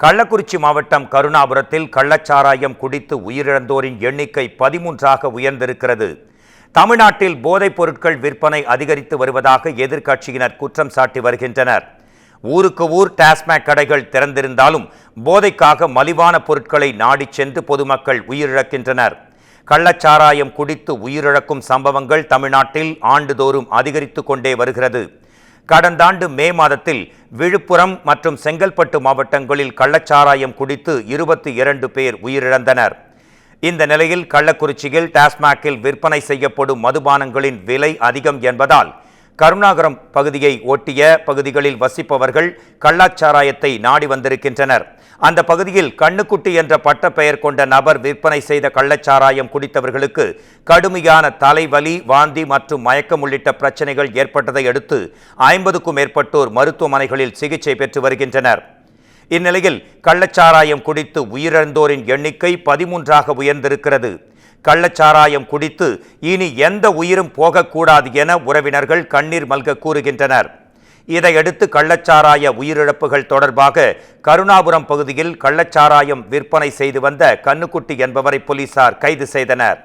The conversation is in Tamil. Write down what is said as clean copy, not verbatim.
கள்ளக்குறிச்சி மாவட்டம் கருணாபுரத்தில் கள்ளச்சாராயம் குடித்து உயிரிழந்தோரின் எண்ணிக்கை 13ஆக உயர்ந்திருக்கிறது. தமிழ்நாட்டில் போதைப் பொருட்கள் விற்பனை அதிகரித்து வருவதாக எதிர்க்கட்சியினர் குற்றம் சாட்டி வருகின்றனர். ஊருக்கு ஊர் டாஸ்மாக் கடைகள் திறந்திருந்தாலும் போதைக்காக மலிவான பொருட்களை நாடிச் சென்று பொதுமக்கள் உயிரிழக்கின்றனர். கள்ளச்சாராயம் குடித்து உயிரிழக்கும் சம்பவங்கள் தமிழ்நாட்டில் ஆண்டுதோறும் அதிகரித்து கொண்டே வருகிறது. கடந்த ஆண்டு மே மாதத்தில் விழுப்புரம் மற்றும் செங்கல்பட்டு மாவட்டங்களில் கள்ளச்சாராயம் குடித்து 22 பேர் உயிரிழந்தனர். இந்த நிலையில் கள்ளக்குறிச்சியில் டாஸ்மாகில் விற்பனை செய்யப்படும் மதுபானங்களின் விலை அதிகம் என்பதால் கருணாகரம் பகுதியை ஒட்டிய பகுதிகளில் வசிப்பவர்கள் கள்ளச்சாராயத்தை நாடி வந்திருக்கின்றனர். அந்த பகுதியில் கண்ணுக்குட்டி என்ற பட்ட பெயர் கொண்ட நபர் விற்பனை செய்த கள்ளச்சாராயம் குடித்தவர்களுக்கு கடுமையான தலைவலி, வாந்தி மற்றும் மயக்கம் உள்ளிட்ட பிரச்சனைகள் ஏற்பட்டதை அடுத்து 50க்கும் மேற்பட்டோர் மருத்துவமனைகளில் சிகிச்சை பெற்று வருகின்றனர். இந்நிலையில் கள்ளச்சாராயம் குடித்து உயிரிழந்தோரின் எண்ணிக்கை 13ஆக உயர்ந்திருக்கிறது. கள்ளச்சாராயம் குடித்து இனி எந்த உயிரும் போகக்கூடாது என உறவினர்கள் கண்ணீர் மல்க கூறுகின்றனர். இதையடுத்து கள்ளச்சாராய உயிரிழப்புகள் தொடர்பாக கருணாபுரம் பகுதியில் கள்ளச்சாராயம் விற்பனை செய்து வந்த கண்ணுக்குட்டி என்பவரை போலீசார் கைது செய்தனர்.